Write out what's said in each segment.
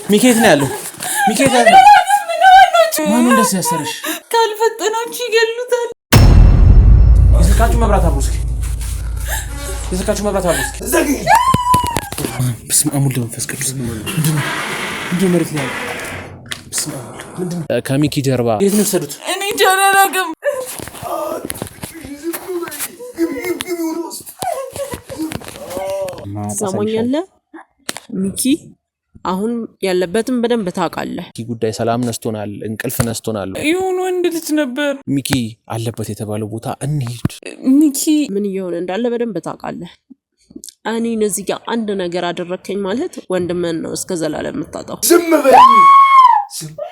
ሚኬት ነው ያለው። ሚኬት ነው ማን እንደዚህ ያሰርሽ? ካልፈጠናችሁ ይገሉታል። የስልካችሁ መብራት አብሩስ። የስልካችሁ መብራት አብሩስ። በስመ አብ ወወልድ ወመንፈስ ቅዱስ። ምንድነው መሬት ላይ በስመ አብ ምንድነው? ከሚኪ ጀርባ የት ነው የወሰዱት? እኔ ጃናላገም ሰሞኛለ ሚኪ አሁን ያለበትን በደንብ ታውቃለህ። ሚኪ ጉዳይ ሰላም ነስቶናል፣ እንቅልፍ ነስቶናል። ይሁን ወንድ ልጅ ነበር ሚኪ አለበት የተባለው ቦታ እንሂድ። ሚኪ ምን እየሆነ እንዳለ በደንብ ታውቃለህ። እኔን እዚህ ጋር አንድ ነገር አደረከኝ ማለት ወንድምን ነው እስከ ዘላለም የምታጣው። ዝም በል።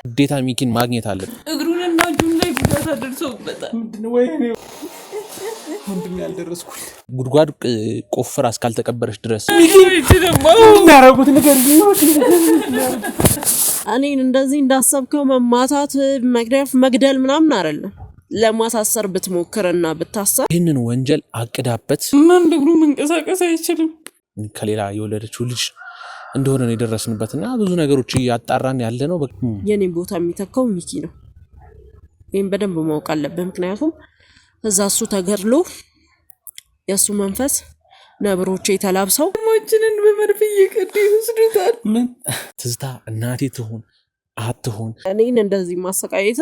ግዴታ ሚኪን ማግኘት አለብን። እግሩንና እጁን ላይ ጉዳት አደርሰውበታል። ምንድነው ወይ ነው ወንድም ያልደረስኩት ጉድጓድ ቆፍራ እስካልተቀበረች ድረስ ያረጉት ነገር እኔን እንደዚህ እንዳሰብከው መማታት፣ መግደፍ፣ መግደል ምናምን አይደለም። ለማሳሰር ብትሞክርና ብታሰር ይህንን ወንጀል አቅዳበት ማን እግሩ መንቀሳቀስ አይችልም ከሌላ የወለደችው ልጅ እንደሆነ ነው የደረስንበትና ብዙ ነገሮች ያጣራን ያለ ነው። የኔ ቦታ የሚተካው ሚኪ ነው። ይሄን በደንብ ማወቅ አለብህ። ምክንያቱም እዛ እሱ ተገድሎ የሱ መንፈስ ነብሮቼ ተላብሰው ሞችንን በመርፍ እየቀዱ ይወስዱታል። ምን ትዝታ እናቴ ትሆን አትሆን እኔን እንደዚህ ማሰቃየት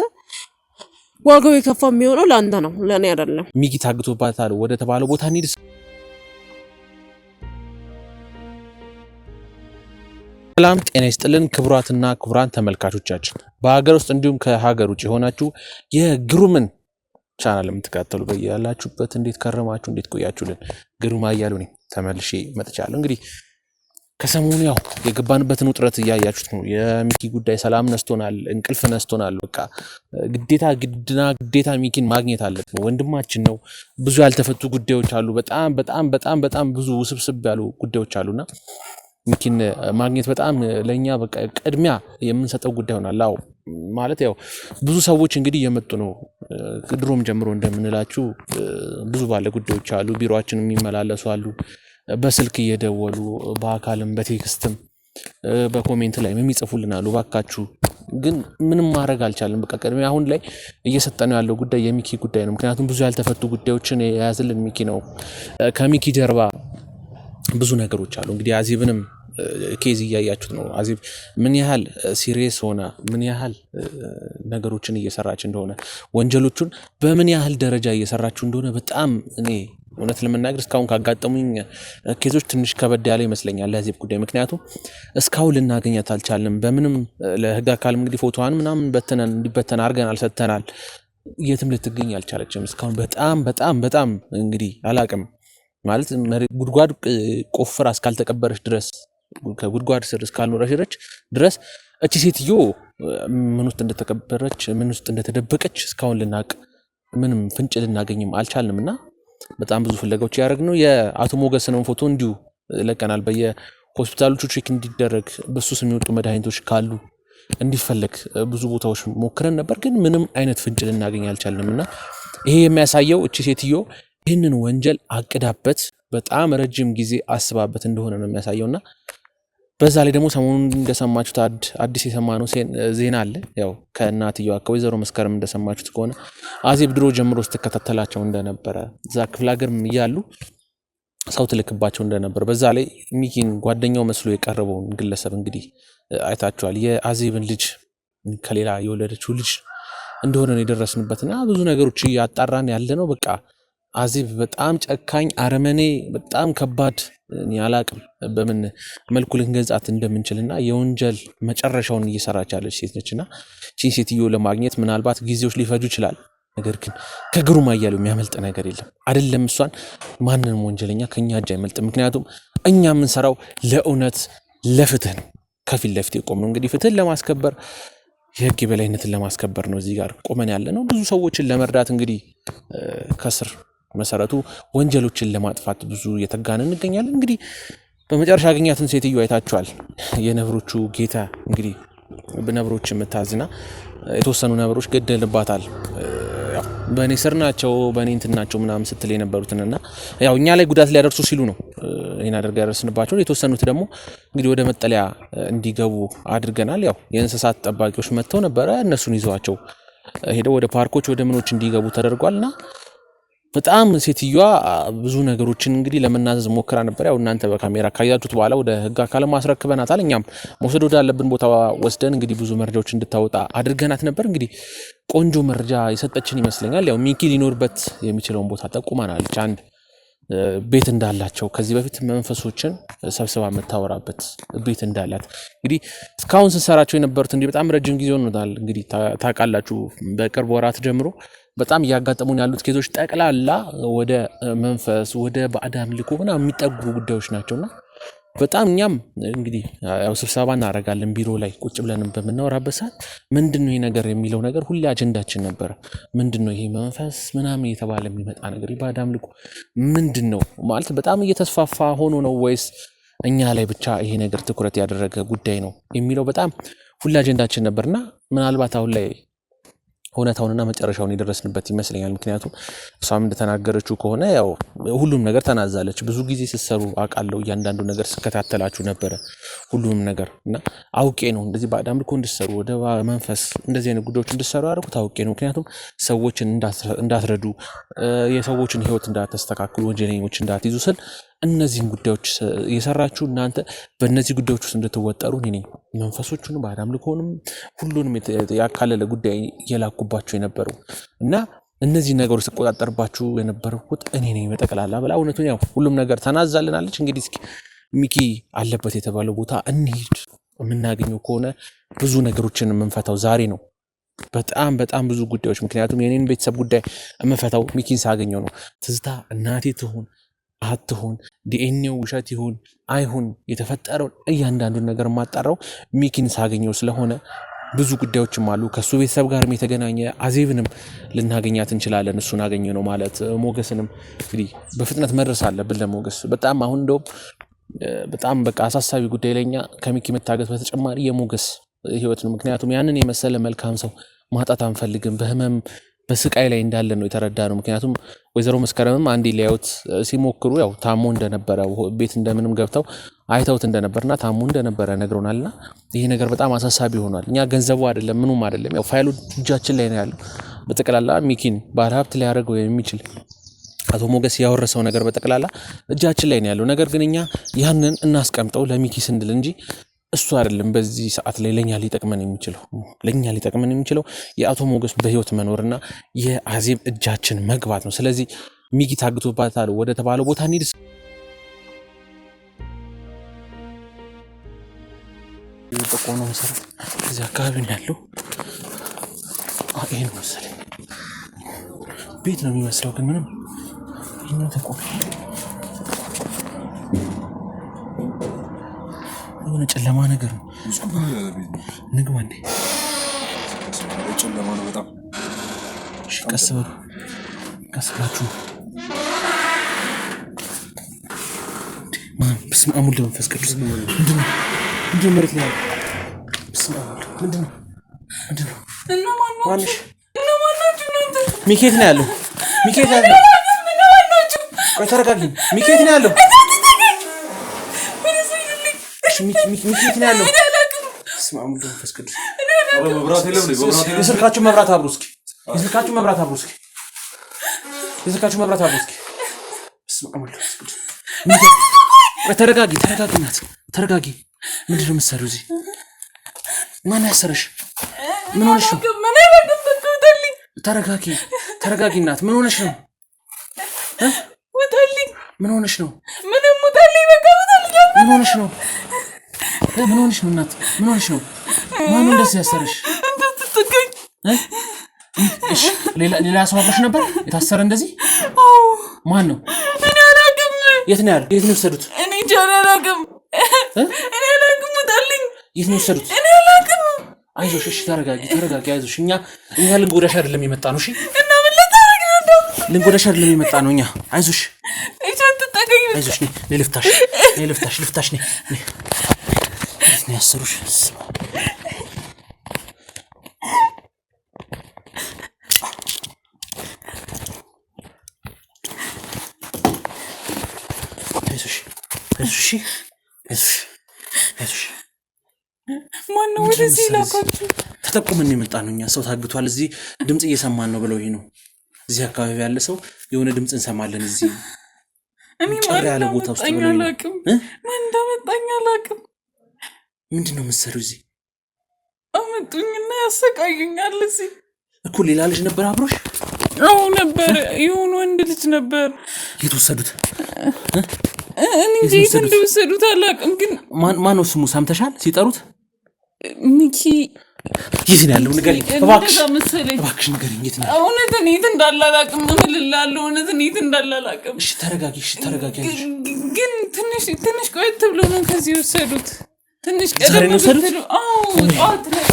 ዋጋው የከፋ የሚሆነው ለአንተ ነው፣ ለእኔ አይደለም። ሚኪ ታግቶባታል ወደ ተባለው ቦታ እንሂድ። ሰላም ጤና ይስጥልን ክቡራትና ክቡራን ተመልካቾቻችን፣ በሀገር ውስጥ እንዲሁም ከሀገር ውጭ የሆናችሁ የግሩምን ቻናል የምትከታተሉ በያላችሁበት እንዴት ከረማችሁ፣ እንዴት ቆያችሁልን? ግሩም አያሉ ነኝ ተመልሼ መጥቻለሁ። እንግዲህ ከሰሞኑ ያው የገባንበትን ውጥረት እያያችሁት ነው። የሚኪ ጉዳይ ሰላም ነስቶናል፣ እንቅልፍ ነስቶናል። በቃ ግዴታ ሚኪን ማግኘት አለብን። ወንድማችን ነው። ብዙ ያልተፈቱ ጉዳዮች አሉ። በጣም ብዙ ውስብስብ ያሉ ጉዳዮች አሉና ሚኪን ማግኘት በጣም ለኛ በቃ ቅድሚያ የምንሰጠው ጉዳይ ሆናል። አዎ ማለት ያው ብዙ ሰዎች እንግዲህ እየመጡ ነው። ድሮም ጀምሮ እንደምንላችሁ ብዙ ባለ ጉዳዮች አሉ። ቢሮአችን የሚመላለሱ አሉ። በስልክ እየደወሉ በአካልም በቴክስትም በኮሜንት ላይ የሚጽፉልን አሉ። ባካችሁ ግን ምንም ማድረግ አልቻለም። በቃ ቅድሚያ አሁን ላይ እየሰጠነው ያለው ጉዳይ የሚኪ ጉዳይ ነው። ምክንያቱም ብዙ ያልተፈቱ ጉዳዮችን የያዝልን ሚኪ ነው። ከሚኪ ጀርባ ብዙ ነገሮች አሉ። እንግዲህ አዜብንም ኬዝ እያያችሁት ነው። አዜብ ምን ያህል ሲሪየስ ሆና ምን ያህል ነገሮችን እየሰራች እንደሆነ ወንጀሎቹን በምን ያህል ደረጃ እየሰራችሁ እንደሆነ በጣም እኔ እውነት ለመናገር እስካሁን ካጋጠሙኝ ኬዞች ትንሽ ከበድ ያለ ይመስለኛል ለአዜብ ጉዳይ። ምክንያቱም እስካሁን ልናገኛት አልቻልንም። በምንም ለህግ አካልም እንግዲህ ፎቶዋን ምናምን እንዲበተን አድርገን አልሰጥተናል። የትም ልትገኝ አልቻለችም እስካሁን። በጣም እንግዲህ አላቅም ማለት ጉድጓድ ቆፍራ እስካልተቀበረች ድረስ ከጉድጓድ ስር እስካልኖረች ድረስ እቺ ሴትዮ ምን ውስጥ እንደተቀበረች ምን ውስጥ እንደተደበቀች እስካሁን ልናቅ ምንም ፍንጭ ልናገኝም አልቻልንምና በጣም ብዙ ፍለጋዎች ያደረግነው የአቶ ሞገስንም ፎቶ እንዲሁ ለቀናል። በየሆስፒታሎቹ ቼክ እንዲደረግ በሱ ስም የሚወጡ መድኃኒቶች ካሉ እንዲፈለግ ብዙ ቦታዎች ሞክረን ነበር፣ ግን ምንም አይነት ፍንጭ ልናገኝ አልቻልንምና ይሄ የሚያሳየው እቺ ሴትዮ ይህንን ወንጀል አቅዳበት በጣም ረጅም ጊዜ አስባበት እንደሆነ ነው የሚያሳየውና በዛ ላይ ደግሞ ሰሞኑን እንደሰማችሁት አዲስ የሰማነው ዜና አለ። ያው ከእናትየዋ ከወይዘሮ መስከረም እንደሰማችሁት ከሆነ አዜብ ድሮ ጀምሮ ስትከታተላቸው እንደነበረ እዛ ክፍለ ሀገርም እያሉ ሰው ትልክባቸው እንደነበር፣ በዛ ላይ ሚኪን ጓደኛው መስሎ የቀረበውን ግለሰብ እንግዲህ አይታችኋል። የአዜብን ልጅ ከሌላ የወለደችው ልጅ እንደሆነ ነው የደረስንበትና ብዙ ነገሮች እያጣራን ያለ ነው። በቃ አዜብ በጣም ጨካኝ አረመኔ፣ በጣም ከባድ ያላቅም በምን መልኩ ልንገልጻት እንደምንችልና የወንጀል መጨረሻውን እየሰራች ያለች ሴት ነችና እቺን ሴትዮ ለማግኘት ምናልባት ጊዜዎች ሊፈጁ ይችላል። ነገር ግን ከግሩም አያሌው የሚያመልጥ ነገር የለም። አይደለም እሷን ማንንም ወንጀለኛ ከኛ እጅ አይመልጥም። ምክንያቱም እኛ የምንሰራው ለእውነት ለፍትህ ነው። ከፊት ለፊት የቆምነው እንግዲህ ፍትህን ለማስከበር የህግ የበላይነትን ለማስከበር ነው እዚህ ጋር ቆመን ያለ ነው። ብዙ ሰዎችን ለመርዳት እንግዲህ ከስር መሰረቱ ወንጀሎችን ለማጥፋት ብዙ እየተጋን እንገኛለን። እንግዲህ በመጨረሻ ያገኛትን ሴትዮ አይታችኋል። የነብሮቹ ጌታ እንግዲህ በነብሮች የምታዝና የተወሰኑ ነብሮች ገደልባታል። በእኔ ስር ናቸው በእኔ እንትን ናቸው ምናምን ስትል የነበሩትንና ያው እኛ ላይ ጉዳት ሊያደርሱ ሲሉ ነው ይሄን አድርገን ያደረስንባቸው የተወሰኑት ደግሞ እንግዲህ ወደ መጠለያ እንዲገቡ አድርገናል። ያው የእንስሳት ጠባቂዎች መጥተው ነበረ እነሱን ይዘዋቸው ሄደው ወደ ፓርኮች ወደ ምኖች እንዲገቡ ተደርጓልና በጣም ሴትዮዋ ብዙ ነገሮችን እንግዲህ ለመናዘዝ ሞክራ ነበር። ያው እናንተ በካሜራ ካያችሁት በኋላ ወደ ህግ አካል ማስረክበናታል። እኛም መውሰድ ወዳለብን ቦታ ወስደን እንግዲህ ብዙ መረጃዎች እንድታወጣ አድርገናት ነበር። እንግዲህ ቆንጆ መረጃ የሰጠችን ይመስለኛል። ያው ሚኪ ሊኖርበት የሚችለውን ቦታ ጠቁማናለች። አንድ ቤት እንዳላቸው ከዚህ በፊት መንፈሶችን ሰብስባ የምታወራበት ቤት እንዳላት እንግዲህ እስካሁን ስንሰራቸው የነበሩት እንግዲህ በጣም ረጅም ጊዜ ሆኖታል። እንግዲህ ታውቃላችሁ በቅርብ ወራት ጀምሮ በጣም እያጋጠሙን ያሉት ኬዞች ጠቅላላ ወደ መንፈስ ወደ ባዕድ አምልኮ ምናምን የሚጠጉ ጉዳዮች ናቸውና በጣም እኛም እንግዲህ ያው ስብሰባ እናደርጋለን ቢሮ ላይ ቁጭ ብለን በምናወራበት ሰዓት ምንድነው ይሄ ነገር የሚለው ነገር ሁሌ አጀንዳችን ነበር። ምንድነው ይሄ መንፈስ ምናምን የተባለ የሚመጣ ነገር ባዕድ አምልኮ ምንድነው ማለት በጣም እየተስፋፋ ሆኖ ነው ወይስ እኛ ላይ ብቻ ይሄ ነገር ትኩረት ያደረገ ጉዳይ ነው የሚለው በጣም ሁሌ አጀንዳችን ነበርና ምናልባት አሁን ላይ ሆነታውንና መጨረሻውን የደረስንበት ይመስለኛል። ምክንያቱም እሷም እንደተናገረችው ከሆነ ያው ሁሉም ነገር ተናዛለች። ብዙ ጊዜ ስትሰሩ አውቃለሁ እያንዳንዱ ነገር ስከታተላችሁ ነበረ ሁሉም ነገር እና አውቄ ነው እንደዚህ ባዕድ አምልኮ እንድትሰሩ ወደ መንፈስ እንደዚህ አይነት ጉዳዮች እንድትሰሩ ያደረኩት አውቄ ነው። ምክንያቱም ሰዎችን እንዳትረዱ የሰዎችን ህይወት እንዳታስተካክሉ ወንጀለኞች እንዳትይዙ ስል እነዚህን ጉዳዮች የሰራችሁ እናንተ በእነዚህ ጉዳዮች ውስጥ እንድትወጠሩ እኔ ነኝ መንፈሶቹንም ባዕድ አምልኮንም ሁሉንም ያካለለ ጉዳይ የላኩባችሁ የነበረው እና እነዚህ ነገሮች ተቆጣጣርባችሁ የነበርኩት እኔ ነኝ በጠቅላላ ብላ እውነቱን ያው ሁሉም ነገር ተናዛልናለች። እንግዲህ እስኪ ሚኪ አለበት የተባለው ቦታ እንሂድ። የምናገኘው ከሆነ ብዙ ነገሮችን የምንፈታው ዛሬ ነው። በጣም በጣም ብዙ ጉዳዮች ምክንያቱም የኔን ቤተሰብ ጉዳይ የምፈታው ሚኪን ሳገኘው ነው። ትዝታ እናቴ ትሆን አትሆን ዲኤንኤው ውሸት ይሁን አይሁን የተፈጠረው እያንዳንዱን ነገር ማጣራው ሚኪን ሳገኘው ስለሆነ ብዙ ጉዳዮችም አሉ ከሱ ቤተሰብ ጋርም የተገናኘ አዜብንም ልናገኛት እንችላለን። እሱን አገኘ ነው ማለት ሞገስንም እንግዲህ በፍጥነት መድረስ አለብን ለሞገስ በጣም አሁን እንደውም በጣም በቃ አሳሳቢ ጉዳይ ለኛ ከሚኪ መታገት በተጨማሪ የሞገስ ህይወት ነው። ምክንያቱም ያንን የመሰለ መልካም ሰው ማጣት አንፈልግም። በህመም በስቃይ ላይ እንዳለ ነው የተረዳነው። ምክንያቱም ወይዘሮ መስከረምም አንዴ ሊያዩት ሲሞክሩ ያው ታሞ እንደነበረ ቤት እንደምንም ገብተው አይተውት እንደነበርና ታሞ እንደነበረ ነግሮናልና ይሄ ነገር በጣም አሳሳቢ ሆኗል። እኛ ገንዘቡ አይደለም ምኑም አይደለም ያው ፋይሉ እጃችን ላይ ነው ያለው። በጠቅላላ ሚኪን ባለሀብት ሊያደርገው የሚችል አቶ ሞገስ ያወረሰው ነገር በጠቅላላ እጃችን ላይ ነው ያለው። ነገር ግን እኛ ያንን እናስቀምጠው ለሚኪ ስንል እንጂ እሱ አይደለም በዚህ ሰዓት ላይ ለኛ ሊጠቅመን የሚችለው የአቶ ሞገስ በህይወት መኖርና የአዜብ እጃችን መግባት ነው። ስለዚህ ሚኪ ታግቶባታል ወደ ተባለው ቦታ እንሂድ። የጠቆመ ነው መሰረት እዚህ አካባቢ ነው ያለው። ይሄን መሰለኝ ቤት ነው የሚመስለው ግን ምንም ይሄን ተቆመ የሆነ ጨለማ ነገር ነው። ንግባ እንዴ ጨለማ ነው በጣም። ቀስ ብላችሁ ማን በስመ አብ ወወልድ ወመንፈስ ቅዱስ ምንድነው መሬት ላይ በስመ አብ ምንድነው ማንሽ ሚኬት ነው ያለው ቆይ ተረጋጊ ሚኬት ነው ያለው ሚኪት ነው ያለው በስመ አብ ወወልድ ወመንፈስ ቅዱስ የስልካችሁ መብራት አብሩ እስኪ በስመ አብ ወወልድ ወመንፈስ ቅዱስ ተረጋጊ እናት ተረጋጊ ምንድን ነው የምትሰሪው እዚህ ማን ያሰረሽ ምን ሆነሽ ነው ተረጋጊ እናት ምን ሆነሽ ነው ምን ሆነሽ ነው ምን ሆነሽ ነው እናት ምን ሆነሽ ነው ማን እንደዚህ ያሰረሽ እሺ ሌላ ሰው አብሮሽ ነበር የታሰረ እንደዚህ ማን ነው እኔ አላውቅም የት ነው የወሰዱት እኔ አላውቅም ወጣልኝ የት ነው የወሰዱት እኔ አላውቅም አይዞሽ እሺ ተረጋጊ አይዞሽ እኛ ልንጎዳሽ አይደለም የመጣ ነው እሺ እና ምን ልታረግ ነው ልንጎዳሽ አይደለም የመጣ ነው እኛ አይዞሽ አይዞሽ ነይ ልፍታሽ ነይ ነው ያሰሩሽ አይዞሽ እሺ እሺ ማነው ወደዚህ ላካችሁ? ተጠቁመን የመጣ ነው። እኛ ሰው ታግቷል፣ እዚህ ድምጽ እየሰማን ነው ብለው ነው። እዚህ አካባቢ ያለ ሰው የሆነ ድምጽ እንሰማለን። እዚህ እኔ ማለት ያለ ቦታ ውስጥ ነው። ማን እንዳመጣኝ አላውቅም። ምንድነው መሰሩ? እዚህ አመጡኝና ያሰቃዩኛል። እዚህ እኮ ሌላ ልጅ ነበር አብሮሽ? አዎ ነበር፣ የሆነ ወንድ ልጅ ነበር። የተወሰዱት እኔ እንጂ እንደወሰዱት አላውቅም። ግን ማን ነው ስሙ? ሰምተሻል ሲጠሩት? ሚኪ የት ነው ያለው? ንገሪኝ እባክሽ፣ እባክሽ ንገሪኝ። የት ነው? እውነትን የት እንዳለ አላውቅም። እምልልሃለሁ፣ እውነትን የት እንዳለ አላውቅም። እሺ ተረጋጊ፣ እሺ ተረጋጊ። ግን ትንሽ ቆየት ብሎ ነው ከዚህ ወሰዱት። ትንሽ ዛሬ ነው ወሰዱት? አዎ ጠዋት ላይ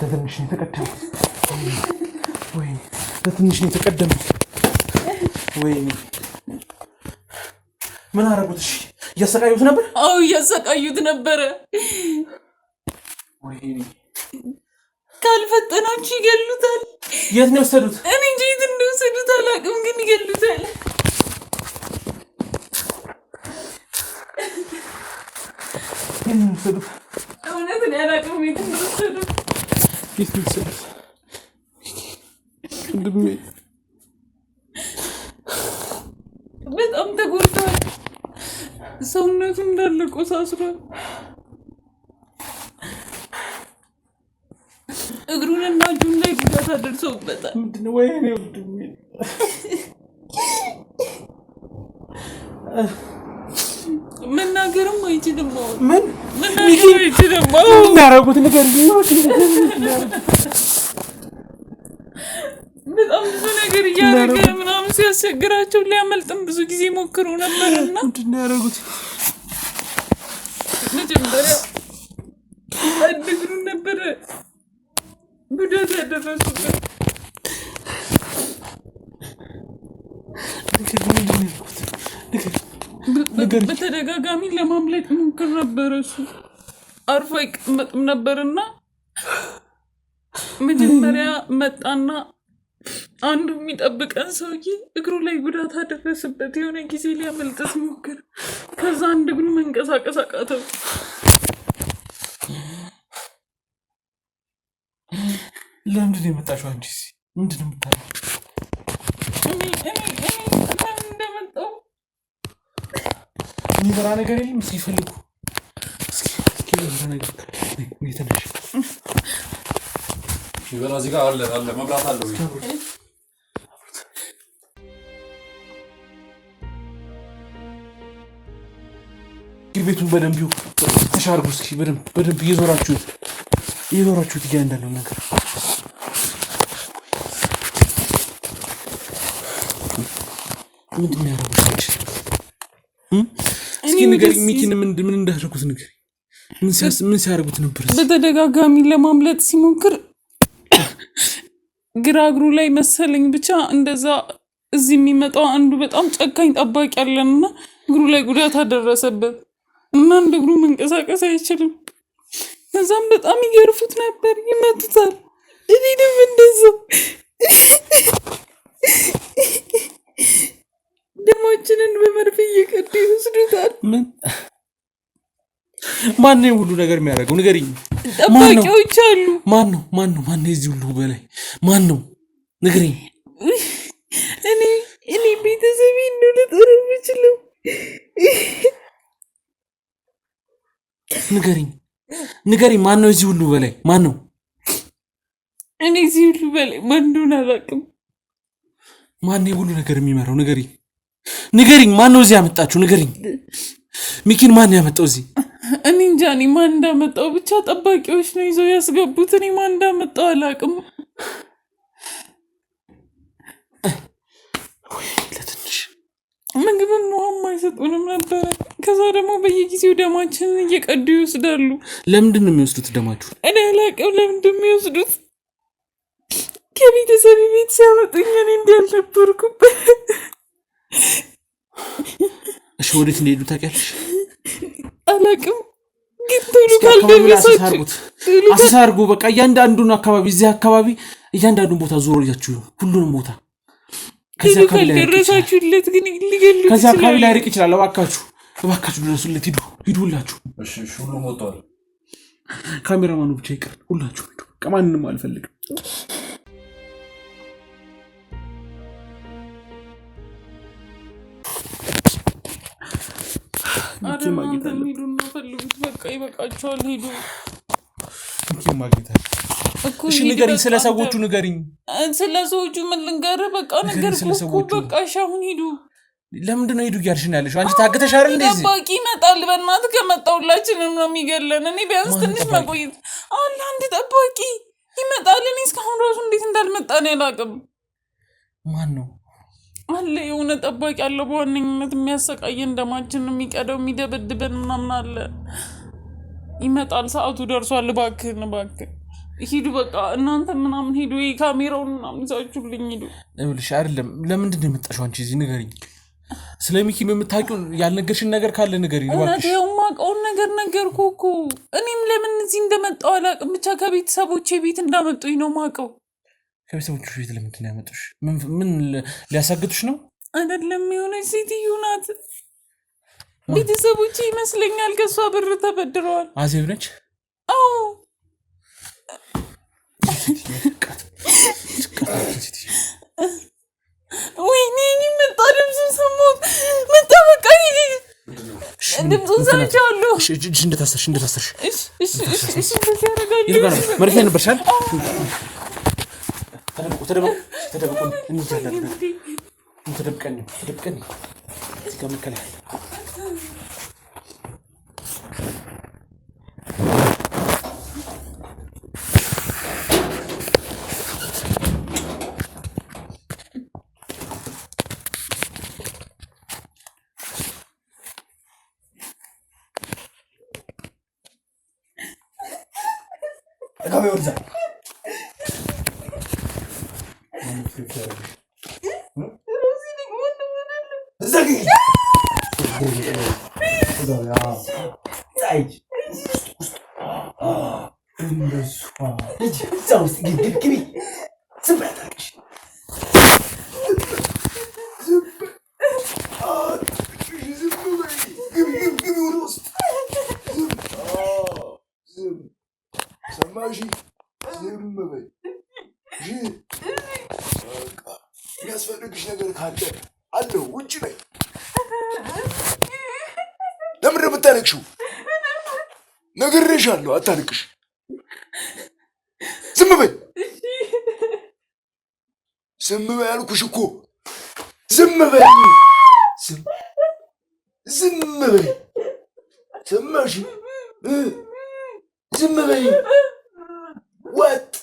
ለትንሽ ነው የተቀደመው። ወይ ለትንሽ ነው የተቀደመው። ወይ ምን አደረጉት? እሺ እያሰቃዩት ነበር? አዎ እያሰቃዩት ነበረ። ወይ ካልፈጠናችሁ ይገሉታል። የት ነው የወሰዱት? እኔ እንጂ የት እንደወሰዱት አላውቅም፣ ግን ይገሉታል። የት ነው የወሰዱት? እውነትን አላውቅም የት እንደወሰዱት። የት ነው የወሰዱት? ወንድሜ በጣም ተጎድቷል። ሰውነቱ እንዳለ ቆሳስሯል። እግሩንና እጁን ላይ ጉዳት አደርሰውበታል። ምንድነው? ወይኔ ወንድሜ መናገርም አይችልም። ምን መናገር አይችልም። እናረጉት ንገሪኝ። በጣም ብዙ ነገር እያደረገ ምናምን ሲያስቸግራቸው ሊያመልጥም ብዙ ጊዜ ሞክሮ ነበርና ምንድነው ያደረጉት? መጀመሪያ አንድ እግሩን ነበረ ጉዳት ያደረሱበት። በተደጋጋሚ ለማምለጥ ሞክር ነበረ። እሱ አርፎ አይቀመጥም ነበርና መጀመሪያ መጣና አንዱ የሚጠብቀን ሰውዬ እግሩ ላይ ጉዳት አደረሰበት። የሆነ ጊዜ ሊያመልጥ ሲሞክር ከዛ አንድ እግሩ መንቀሳቀስ አቃተው። ለምንድን ነው የመጣሽው አንቺ? ምንድን ነው የምታደርጊው? እኔ እንደመጣሁ የሚበራ ነገር የለም? እስኪ ፈልጉ፣ እስኪ የሚበራ ነገር ተነሽ። የሚበራ እዚህ ጋር አለ፣ መብራት አለው። ቤቱን በደንብ ተሻርጉ። እስኪ በደንብ እየዞራችሁት እያንዳንዱ ነገር ምንድን ነው ያደረጉት? እስኪ ንገሪኝ። ሚኪን ምን እንዳደረጉት ንገሪኝ። ምን ሲያደርጉት ነበር? በተደጋጋሚ ለማምለጥ ሲሞክር ግራ እግሩ ላይ መሰለኝ ብቻ እንደዛ። እዚህ የሚመጣው አንዱ በጣም ጨካኝ ጠባቂ ያለንና እግሩ ላይ ጉዳት አደረሰበት እና አንድ እግሩ መንቀሳቀስ አይችልም። ከዛም በጣም ይገርፉት ነበር፣ ይመቱታል። እኔንም እንደዛ ደማችንን በመርፌ እየቀዱ ይወስዱታል። ማን ነው ሁሉ ነገር የሚያደርገው? ንገሪኝ። ጠባቂዎች አሉ። ማን ነው የዚህ ሁሉ በላይ ማን ነው? ንገሪኝ። እኔ ቤተሰቤ እንደው ልጠራ የምችለው ንገሪኝ። ማን ነው እዚህ ሁሉ በላይ ማን ነው? እኔ እዚህ ሁሉ በላይ ማን እንደሆነ አላውቅም። ማን ነው ሁሉ ነገር የሚመራው? ንገሪኝ። ማን ነው እዚህ ያመጣችሁ? ንገሪኝ። ሚኪን ማን ያመጣው እዚህ? እኔ እንጃ። እኔ ማን እንዳመጣው ብቻ ጠባቂዎች ነው ይዘው ያስገቡት። እኔ ማን እንዳመጣው አላውቅም። ለትንሽ ምግብም ውሃም አይሰጡንም ነበረ። ከዛ ደግሞ በየጊዜው ደማችንን እየቀዱ ይወስዳሉ። ለምንድን ነው የሚወስዱት ደማችሁ? እኔ አላውቅም ለምንድን ነው የሚወስዱት። ከቤተሰብ ቤት ሲያመጡኝ እኔ እንዲህ አልነበርኩም። እሺ ወዴት እንደሄዱ ታውቂያለሽ? አላውቅም፣ ግን ቶሎ ካልደረሳችሁ አሳርጉ። በቃ እያንዳንዱን አካባቢ እዚህ አካባቢ እያንዳንዱን ቦታ ዞሮ ያችሁ ሁሉንም ቦታ ከዛ ካልደረሳችሁለት ግን ሊገሉት ከዛ አካባቢ ላይ ርቅ ይችላል። እባካችሁ ድረሱለት። ሂዱ ሁላችሁ። እሺ ሁሉም ወጥቷል። ካሜራማኑ ብቻ ይቀር። ሁላችሁ ሂዱ። ከማንንም አልፈልግም። በቃ ይበቃችኋል። ሂዱ። ማግኘት እሺ፣ ንገሪኝ፣ ስለ ሰዎቹ ንገሪኝ። ስለ ሰዎቹ ምን ልንገርህ? በቃ ነገርኩህ እኮ። በቃ እሺ፣ አሁን ሂዱ። ለምንድን ነው ሂዱ እያልሽ ነው ያለሽው? አንቺ ታግተሽ አይደል? እንደዚህ ጠባቂ ይመጣል። በእናትህ ከመጣ ሁላችንም ነው የሚገለን። እኔ ቢያንስ ትንሽ መቆየት አለ። አንድ ጠባቂ ይመጣል። እኔ እስካሁን ራሱ እንዴት እንዳልመጣ ነው ያላቅም። ማን ነው አለ? የሆነ ጠባቂ አለ፣ በዋነኝነት የሚያሰቃየን፣ ደማችን የሚቀደው፣ የሚደበድበን ምናምን አለ። ይመጣል። ሰዓቱ ደርሷል። እባክህን ሂዱ። በቃ እናንተ ምናምን ሂዱ። ካሜራውን ምናምን ይዛችሁልኝ ሂዱ። ይኸውልሽ አይደለም፣ ለምንድን ነው የመጣሽው አንቺ እዚህ? ንገሪኝ። ስለ ሚኪ የምታውቂው ያልነገርሽን ነገር ካለ ንገሪኝ እባክሽ። የማውቀውን ነገር ነገርኩህ እኮ። እኔም ለምን እዚህ እንደመጣሁ አላውቅም። ብቻ ከቤተሰቦቼ ቤት እንዳመጡኝ ነው የማውቀው። ከቤተሰቦችሽ ቤት ለምንድን ነው ያመጡሽ? ምን ሊያሳግጡሽ ነው? አይደለም፣ የሆነች ሴትዮ ናት። ቤተሰቦቼ ይመስለኛል ከእሷ ብር ተበድረዋል። አዜብ ነች? አዎ። ወይኔ መጣ። ድምፁን ሰማሁት። መጣ። በቃ ድምፁን ሰምቻለሁ። እንደታሰርሽ ያደርጋል። መሬት ላይ ነበርሻል። ተደበቁ። ተደብቀን እዚህ ጋር መከላል። የሚያስፈልግሽ ነገር ካለ አለው ውጭ ላይ። ለምን ነው የምታለቅሽው? ነግሬሻለሁ፣ አታልቅሽ። ዝም በይ አልኩሽ እኮ። ዝም በይ። ሰማሽ? ዝም በይ። ወጥ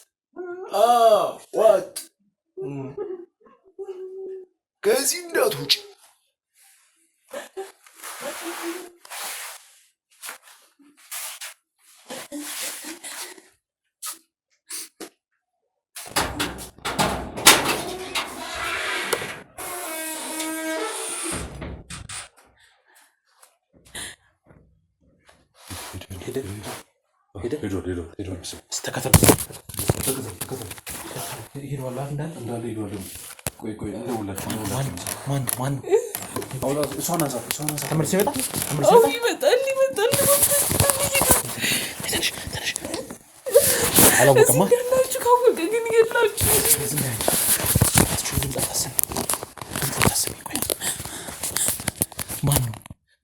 ከዚህ እንዳትውጪ።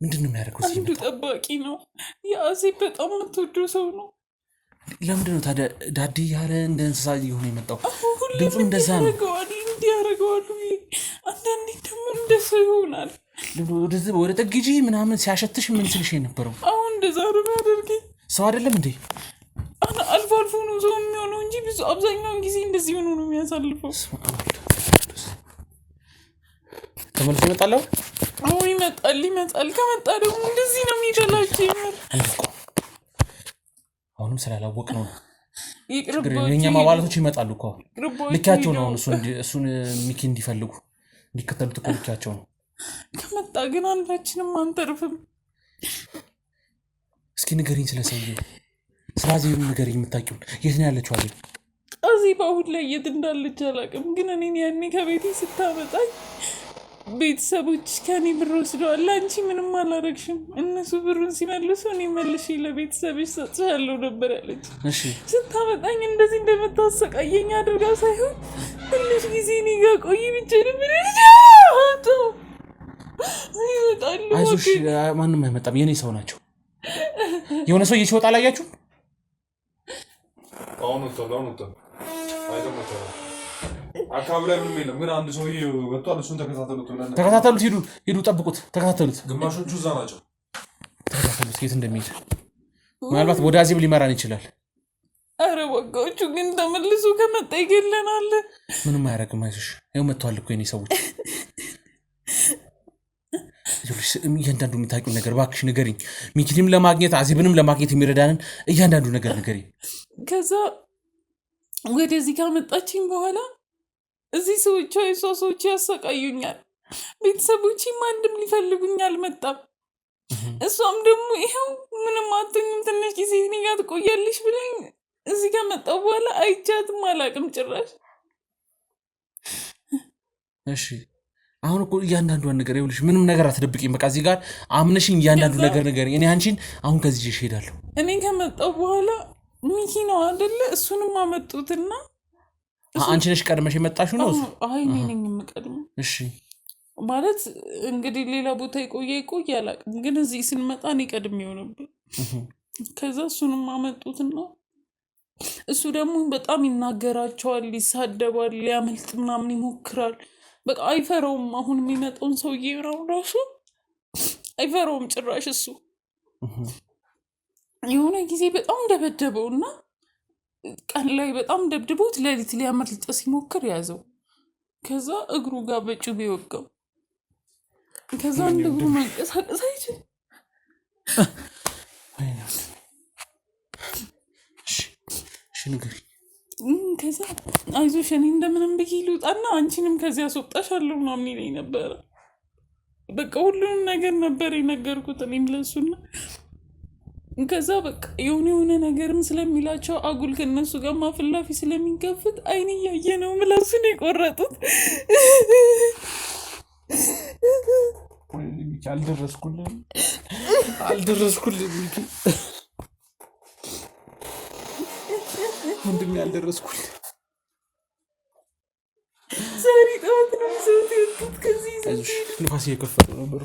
ምንድን ነው የሚያደርገው? አንዱ ጠባቂ ነው። የአዜብ በጣም የምትወደው ሰው ነው። ለምንድን ነው ታዲያ ዳዲ ያለ እንደ እንስሳ እየሆነ የመጣው? ድምፁ እንደዛ ነው። እንዲያደርገዋሉ። አንዳንዴ ደግሞ እንደሱ ይሆናል። ወደ ጠግጂ ምናምን ሲያሸትሽ ምን ስልሽ የነበረው? አሁን እንደዛ ነው ያደርገኝ። ሰው አይደለም እንዴ? አልፎ አልፎ ነው ሰው የሚሆነው እንጂ ብዙ አብዛኛውን ጊዜ እንደዚህ ሆኖ ነው የሚያሳልፈው። ተመልሶ ይመጣል። አሁን ይመጣል። ከመጣ ደግሞ እንደዚህ ነው የሚደላቸው። አሁንም ስላላወቅ ነው። ይቅርባችሁ። የእኛም አባላቶች ይመጣሉ እኮ ልኪያቸው ነው። እሱን ሚኪ እንዲከተሉት እኮ ልኪያቸው ነው። ከመጣ ግን አንዳችንም አንተርፍም። እስኪ ንገሪኝ፣ ስለሰውዬው ስለ አዜብ ንገሪኝ። የምታውቂውን የት ነው ያለችው አዜብ? አዜብ አሁን ላይ የት እንዳለች አላውቅም። ግን እኔን ያኔ ከቤቴ ስታመጣኝ ቤተሰቦች ከኔ ብር ወስደዋል፣ አንቺ ምንም አላረግሽም፣ እነሱ ብሩን ሲመልሱ እኔ መልሼ ለቤተሰብሽ ሰጥሻለሁ ነበር ያለች። ስታመጣኝ እንደዚህ እንደምታሰቃየኝ አድርጋ ሳይሆን ትንሽ ጊዜ እኔ ጋር ቆይ ብቻ ነበር ይወጣሉ። አይዞሽ ማንም አይመጣም፣ የኔ ሰው ናቸው። የሆነ ሰው እየወጣ አላያችሁም? አሁን ወጣ አካባቢ ላይ ምንም የለም። ግን አንድ ሰውዬ ወጥቷል። እሱን ተከታተሉት፣ ሂዱ ጠብቁት፣ ተከታተሉት። ግማሾቹ እዛ ናቸው። ተከታተሉት የት እንደሚሄድ። ምናልባት ወደ አዜብ ሊመራን ይችላል። አረ ወጋዎቹ ግን ተመልሶ ከመጣ ይገለናል። ምንም አያደርግም፣ አይዞሽ። ይኸው መጥተዋል እኮ የኔ ሰዎች። እያንዳንዱ የምታውቂውን ነገር እባክሽ ንገሪኝ። ሚኪንም ለማግኘት አዜብንም ለማግኘት የሚረዳንን እያንዳንዱ ነገር ንገሪኝ። ከዛ ወደዚህ ካመጣችኝ በኋላ እዚህ ሰዎች የሷ ሰዎች ያሰቃዩኛል። ቤተሰቦችም አንድም ሊፈልጉኝ አልመጣም። እሷም ደግሞ ይኸው ምንም አትሆኝም ትንሽ ጊዜ እኔ ጋር ትቆያለሽ ብለኝ እዚህ ከመጣሁ በኋላ አይቻትም አላውቅም ጭራሽ። እሺ አሁን እኮ እያንዳንዷን ነገር ይኸውልሽ፣ ምንም ነገር አትደብቂኝ። በቃ እዚህ ጋር አምነሽኝ እያንዳንዱ ነገር ንገሪኝ። እኔ አንቺን አሁን ከዚህ ይዤ እሄዳለሁ። እኔ ከመጣሁ በኋላ ሚኪ ነው አይደለ? እሱንም አመጡትና አንቺ ነሽ ቀድመሽ የመጣሽው ነው? አይ እኔ ነኝ የምቀድመው። እሺ ማለት እንግዲህ ሌላ ቦታ ይቆይ አላውቅም፣ ግን እዚህ ስንመጣ እኔ ቀድሜው ነበር። ከዛ እሱንም አመጡትና እሱ ደግሞ በጣም ይናገራቸዋል፣ ይሳደባል፣ ሊያመልጥ ምናምን ይሞክራል። በቃ አይፈራውም። አሁን የሚመጣውን ሰውዬ ራሱ አይፈራውም ጭራሽ። እሱ የሆነ ጊዜ በጣም ደበደበውና ቀን ላይ በጣም ደብድቦት ሌሊት ሊያመልጥ ሲሞክር ያዘው። ከዛ እግሩ ጋር በጩቤ ወጋው። ከዛ አንድ እግሩ መንቀሳቀስ አይችልም። ከዛ አይዞሽ እኔ እንደምንም ብዬ ልውጣና አንቺንም ከዚያ አስወጣሻለሁ ምናምን ይለኝ ነበረ። በቃ ሁሉንም ነገር ነበር የነገርኩት እኔም ለሱና። ከዛ በቃ የሆነ ነገርም ስለሚላቸው አጉል ከነሱ ጋር ማፍላፊ ስለሚንከፍት አይን እያየ ነው ምላሱን የቆረጡት። አልደረስኩልም ወንድሜ አልደረስኩልም። ዛሬ ጠዋት ነው ሰውት የወጡት ከዚህ አይዞሽ ንፋስ እየከፈቱ ነበር።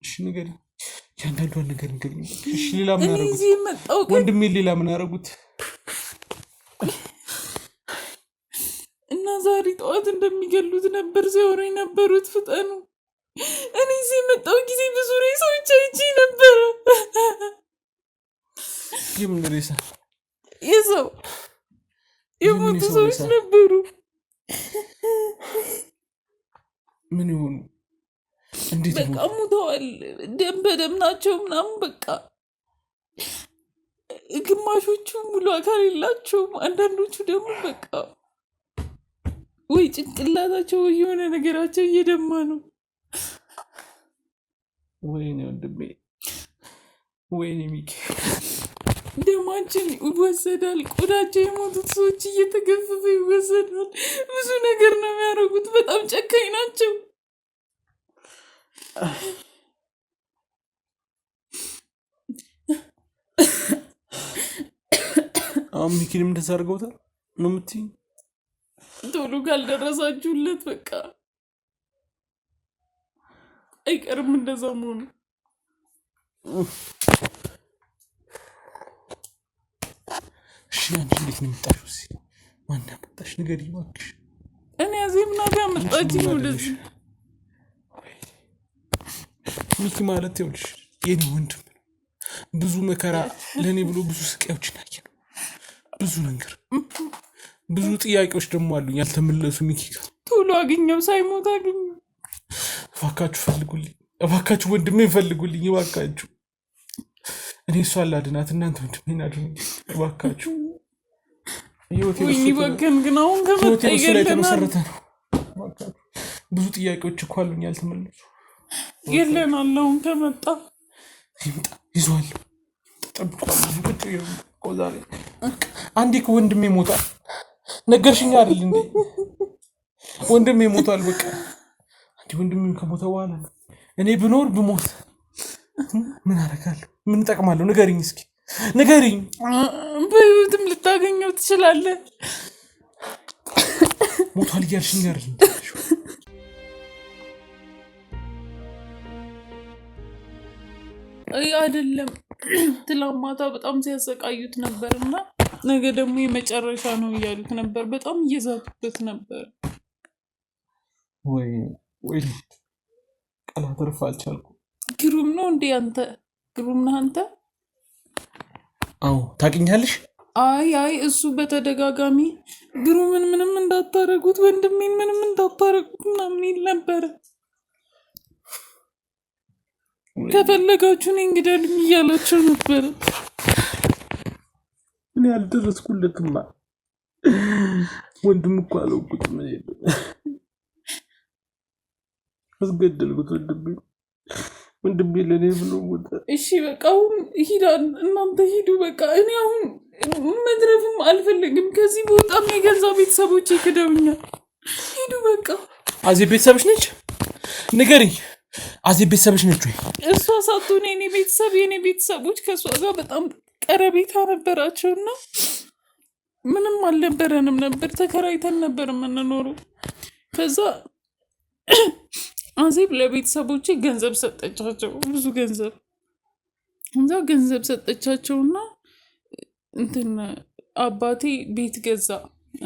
እሺ ንገሪኝ፣ ያንዳንዷን ነገር ንገሪኝ። እሺ ሌላ ምን አደረጉት? ወንድሜ ሌላ ምን አደረጉት? እና ዛሬ ጠዋት እንደሚገሉት ነበር ሲያወሩ የነበሩት። ፍጠኑ። እኔ እዚህ የመጣሁ ጊዜ ብዙ ሬሳዎች አይቼ ነበረ። የምን ሬሳ? የሰው የሞቱ ሰዎች ነበሩ። ምን ይሆኑ? እንዴት በቃ ሙተዋል፣ ደም በደም ናቸው ምናምን። በቃ ግማሾቹ ሙሉ አካል የላቸውም። አንዳንዶቹ ደግሞ በቃ ወይ ጭንቅላታቸው ወይ የሆነ ነገራቸው እየደማ ነው። ወይኔ ወንድሜ፣ ወይኔ ሚኪ፣ ደማችን ይወሰዳል። ቆዳቸው የሞቱት ሰዎች እየተገፈፈ ይወሰዳል። ብዙ ነገር ነው የሚያደርጉት። በጣም ጨካኝ ናቸው። አሁን ሚኪንም እንደዛ አድርገውታል ነው የምትይኝ? ቶሎ ካልደረሳችሁለት በቃ አይቀርም እንደዛ መሆኑ። እሺ አንቺ እንዴት ነው የመጣሽው? እዚህ ማን ያመጣሽ? ንገሪኝ እባክሽ። እኔ አዜብ ናት ያመጣችኝ ወደዚህ። ሚኪ ማለት ይኸውልሽ የኔ ወንድም ነው። ብዙ መከራ ለእኔ ብሎ ብዙ ስቃዮችን አየ ነው። ብዙ ነገር ብዙ ጥያቄዎች ደግሞ አሉኝ ያልተመለሱ። ሚኪ ጋር ቶሎ አግኘው፣ ሳይሞት አግኘው። እባካችሁ ፈልጉልኝ፣ እባካችሁ ወንድሜ ፈልጉልኝ፣ እባካችሁ። እኔ እሷ አላድናት፣ እናንተ ወንድሜን አድኑኝ እባካችሁ። ወይኔ በቀን ግን አሁን ከመጣ ይገለናል። ብዙ ጥያቄዎች እኮ አሉኝ ያልተመለሱ። ይገለናል። አሁን ከመጣ ይምጣ፣ ይዟል። ጠብቋለሁ። ቁጭ ዛሬ አንዴ ከወንድሜ ሞቷል። ነገርሽኝ አይደል እንዴ? ወንድሜ ሞቷል። በቃ አንዴ ወንድሜ ከሞተ በኋላ እኔ ብኖር ብሞት ምን አደርጋለሁ? ምን እጠቅማለሁ? ንገሪኝ እስኪ ንገሪኝ። በህይወትም ልታገኘው ትችላለህ። ሞቷል እያልሽኝ አይደል? አይደለም ትላንት ማታ በጣም ሲያሰቃዩት ነበር እና ነገ ደግሞ የመጨረሻ ነው እያሉት ነበር። በጣም እየዛቱበት ነበር። ወይ ቃላት ርፍ አልቻልኩም። ግሩም ነው እንዴ አንተ? ግሩም ነህ አንተ? አዎ ታውቂኛለሽ? አይ እሱ በተደጋጋሚ ግሩምን ምንም እንዳታረጉት፣ ወንድሜን ምንም እንዳታረጉት ምናምን ይል ነበረ። ከፈለጋችሁ እኔን ግደሉኝ እያላቸው ነበረ። እኔ አልደረስኩለትማ። ወንድም እኮ አለውኩት። ምን የለም አስገደልኩት። ወንድሜ ለእኔ ብሎ ሞተ። እሺ በቃ አሁን ሂዳ እናንተ ሂዱ። በቃ እኔ አሁን መድረፍም አልፈልግም። ከዚህ በጣም የገዛ ቤተሰቦች ይክደውኛል። ሂዱ በቃ። አዜብ ቤተሰብሽ ነች? ንገሪኝ። አዜብ ቤተሰብሽ ነች ወይ? እሷ ሳትሆን የኔ ቤተሰቦች ከእሷ ጋር በጣም ቀረቤታ ነበራቸውና ምንም አልነበረንም ነበር። ተከራይተን ነበር የምንኖረው። ከዛ አዜብ ለቤተሰቦቼ ገንዘብ ሰጠቻቸው፣ ብዙ ገንዘብ። እዛ ገንዘብ ሰጠቻቸውና አባቴ ቤት ገዛ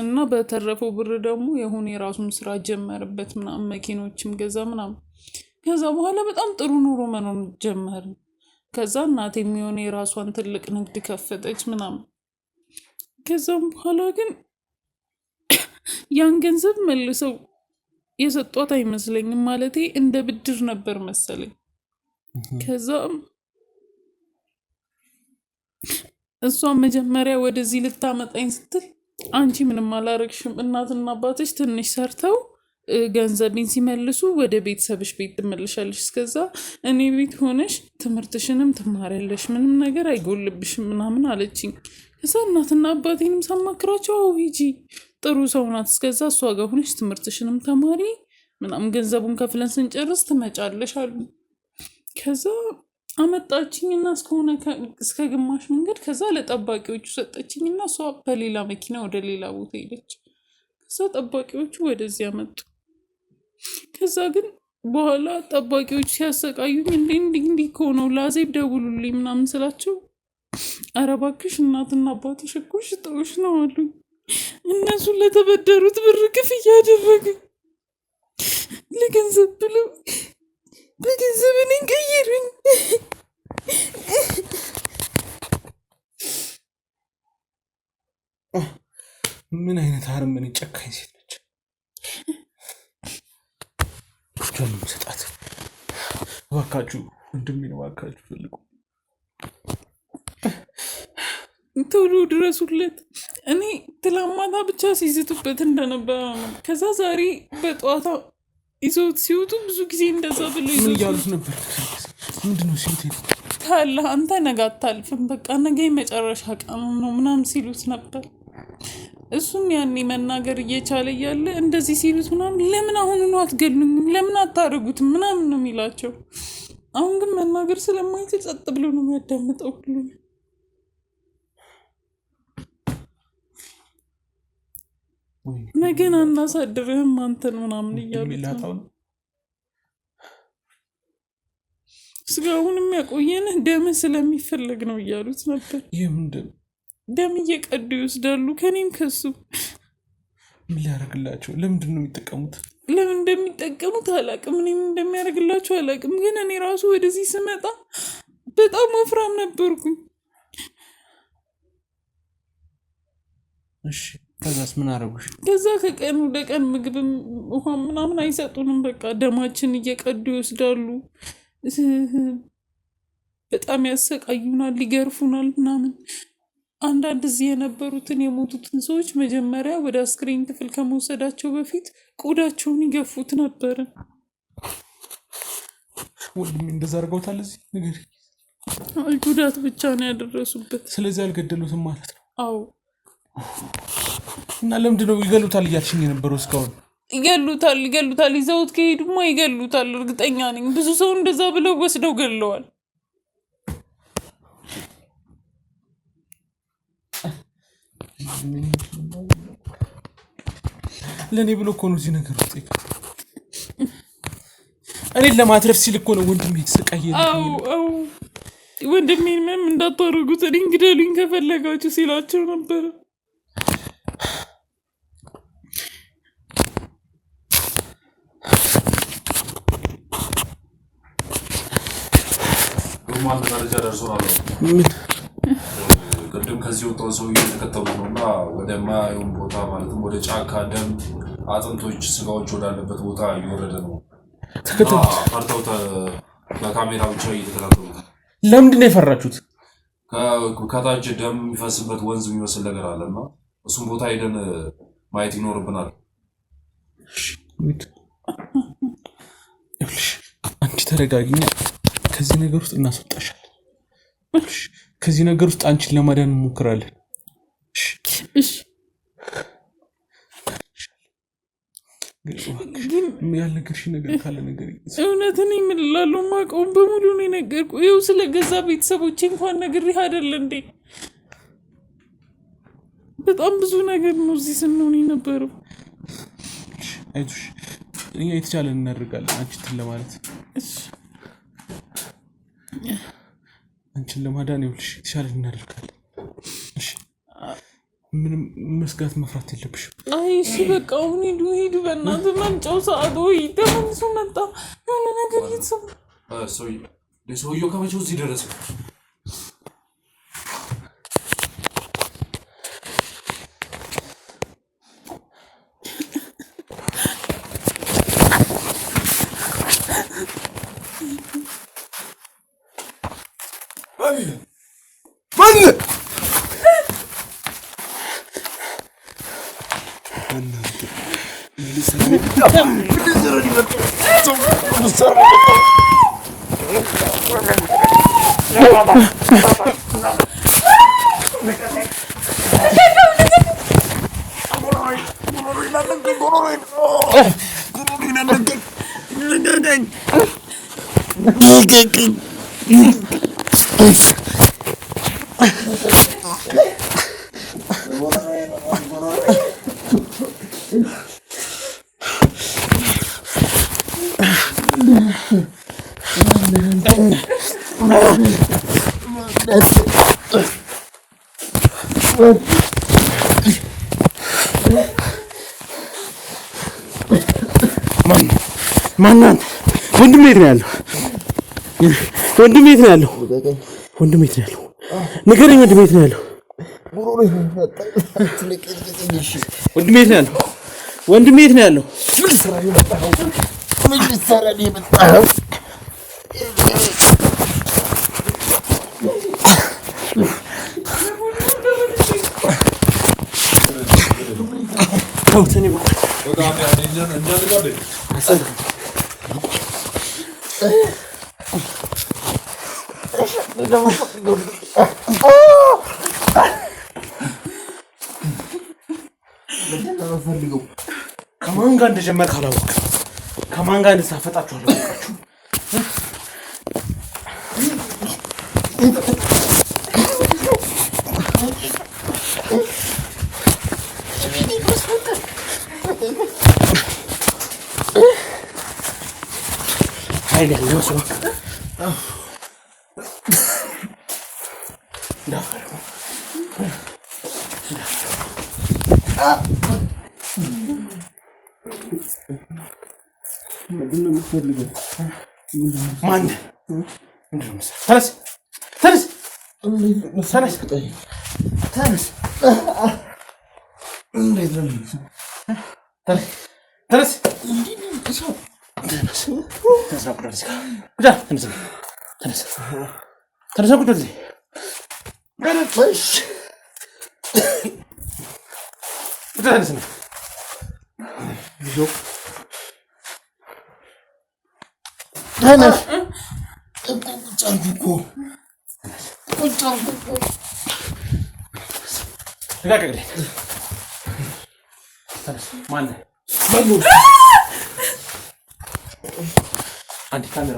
እና በተረፈው ብር ደግሞ የሆነ የራሱን ስራ ጀመርበት ምናምን፣ መኪኖችም ገዛ ምናምን። ከዛ በኋላ በጣም ጥሩ ኑሮ መኖር ጀመርን። ከዛ እናቴ የሚሆነ የራሷን ትልቅ ንግድ ከፈተች ምናምን። ከዛም በኋላ ግን ያን ገንዘብ መልሰው የሰጧት አይመስለኝም። ማለቴ እንደ ብድር ነበር መሰለኝ። ከዛም እሷ መጀመሪያ ወደዚህ ልታመጣኝ ስትል አንቺ ምንም አላረግሽም፣ እናትና አባትሽ ትንሽ ሰርተው ገንዘቤን ሲመልሱ ወደ ቤተሰብሽ ቤት ትመልሻለሽ፣ እስከዛ እኔ ቤት ሆነሽ ትምህርትሽንም ትማሪያለሽ፣ ምንም ነገር አይጎልብሽም ምናምን አለችኝ። ከዛ እናትና አባቴንም ሳማክራቸው አዎ ሂጂ፣ ጥሩ ሰው ናት፣ እስከዛ እሷ ጋር ሆነሽ ትምህርትሽንም ተማሪ ምናምን፣ ገንዘቡን ከፍለን ስንጨርስ ትመጫለሽ አሉ። ከዛ አመጣችኝና እስከ ግማሽ መንገድ፣ ከዛ ለጠባቂዎቹ ሰጠችኝና እሷ በሌላ መኪና ወደ ሌላ ቦታ ሄደች። ከዛ ጠባቂዎቹ ወደዚህ አመጡ። ከዛ ግን በኋላ ጠባቂዎቹ ሲያሰቃዩኝ እንዲህ ከሆነው ለአዜብ ደውሉልኝ ምናምን ስላቸው ኧረ እባክሽ እናትና አባትሽ እኮ ሽጠውሽ ነው አሉኝ። እነሱ ለተበደሩት ብር ክፍያ አደረጉ። ለገንዘብ ብለው በገንዘብ እኔን ቀየሩኝ። ምን አይነት አረመኔ ጨካኝ ሴት ነች! ጆን ሰጣት። እባካችሁ ወንድሜን እባካችሁ ፈልጉ፣ ቶሎ ድረሱለት። እኔ ትላንት ማታ ብቻ ሲዝቱበት እንደነበረ ነው። ከዛ ዛሬ በጠዋታ ይዘውት ሲወጡ ብዙ ጊዜ እንደዛ ብለው ምን እያሉት ነበር? ምንድነው ሲሉት? ታላ አንተ ነገ አታልፍም፣ በቃ ነገ የመጨረሻ ቀን ነው ምናምን ሲሉት ነበር። እሱም ያኔ መናገር እየቻለ እያለ እንደዚህ ሲሉት ምናምን ለምን አሁኑኑ አትገሉኝም፣ ለምን አታደርጉትም ምናምን ነው የሚላቸው። አሁን ግን መናገር ስለማይችል ጸጥ ብሎ ነው የሚያዳምጠው ሁሉ። ነገን አናሳድርህም አንተን ምናምን እያሉት ነው። ስጋውን የሚያቆየንህ ደምህ ስለሚፈለግ ነው እያሉት ነበር። ይህም ደም እየቀዱ ይወስዳሉ ከኔም ከሱ። ምን ሊያደርግላቸው? ለምንድን ነው የሚጠቀሙት? ለምን እንደሚጠቀሙት አላቅም፣ እኔም እንደሚያደርግላቸው አላቅም። ግን እኔ ራሱ ወደዚህ ስመጣ በጣም ወፍራም ነበርኩኝ። እሺ ከዛስ ምን አደረጉሽ? ከዛ ከቀን ወደ ቀን ምግብም ውሃ ምናምን አይሰጡንም። በቃ ደማችን እየቀዱ ይወስዳሉ። በጣም ያሰቃዩናል፣ ይገርፉናል ምናምን። አንዳንድ እዚህ የነበሩትን የሞቱትን ሰዎች መጀመሪያ ወደ አስክሬን ክፍል ከመውሰዳቸው በፊት ቆዳቸውን ይገፉት ነበረ። ወንድሜ እንደዛ አድርገውታል። እዚህ ነገር አይ ጉዳት ብቻ ነው ያደረሱበት። ስለዚህ አልገደሉትም ማለት ነው? አዎ። እና ለምንድን ነው ይገሉታል እያልሽኝ የነበረው እስካሁን? ይገሉታል ይዘውት ከሄዱማ ይገሉታል፣ እርግጠኛ ነኝ። ብዙ ሰው እንደዛ ብለው ወስደው ገለዋል። ለእኔ ብሎ እኮ ነው እዚህ ነገር ውስጥ እኔን ለማትረፍ ሲል እኮ ነው ወንድሜ የተሰቃየ። አዎ ወንድሜን ምንም እንዳታረጉት እኔን ግደሉኝ ከፈለጋችሁ ሲላቸው ነበረ። ኖርማል ደረጃ ደርሶናል። ቅድም ከዚህ ወጣው ሰው እየተከተሉ ነውና ወደ ማየውን ቦታ ማለትም ወደ ጫካ ደም አጥንቶች ስጋዎች ወዳለበት ቦታ እየወረደ ነው። ፈርተው በካሜራ ብቻ እየተከታተሉ። ለምንድን ነው የፈራችሁት? ከታች ደም የሚፈስበት ወንዝ የሚመስል ነገር አለና እሱም ቦታ ሄደን ማየት ይኖርብናል። አንቺ ተረጋጊኛ። ከዚህ ነገር ውስጥ እናስወጣሻለን። ከዚህ ነገር ውስጥ አንቺን ለማዳን እንሞክራለን። እሺ ያልነገርሽኝ ነገር ካለ ነገር እውነትን የምልላለሁ ማውቀውን በሙሉ ነው የነገርኩህ። ይኸው ስለ ገዛ ቤተሰቦቼ እንኳን ነግሬህ አይደለ እንዴ? በጣም ብዙ ነገር ነው እዚህ ስንሆን የነበረው። አይዞሽ፣ እኛ የተቻለን እናደርጋለን አንቺን ለማለት አንቺን ለማዳን ይኸውልሽ የተቻለን እናደርጋለን። እሺ ምንም መስጋት መፍራት የለብሽም። አይ እሺ በቃ አሁን ሂዱ በእናትህ። መምጫው ሰዓት ወይ ተመልሶ መጣ የሆነ ነገር ይትሰው ሰውየው ከመቼው እዚህ ደረሰ? ማን ወንድሜ የት ነው ያለው? ወንድሜ የት ነው ያለው? ወንድሜ የት ነው ያለው? ንገረኝ። ወንድሜ የት ነው ያለው? ወንድሜ የት ነው ያለው? ወንድሜ የት ነው ያለው? ከማን ጋር እንደጀመርክ አላወቅም። ከማን ጋር እንደተሳፈጣችሁ አላወቃችሁም። ኃይል ያለው ሰው ማን? ተነስ ተነስ ተነስ ተነስ ተነስ ልቀቅልኝ። ማነህ? አንዴ ካሜራ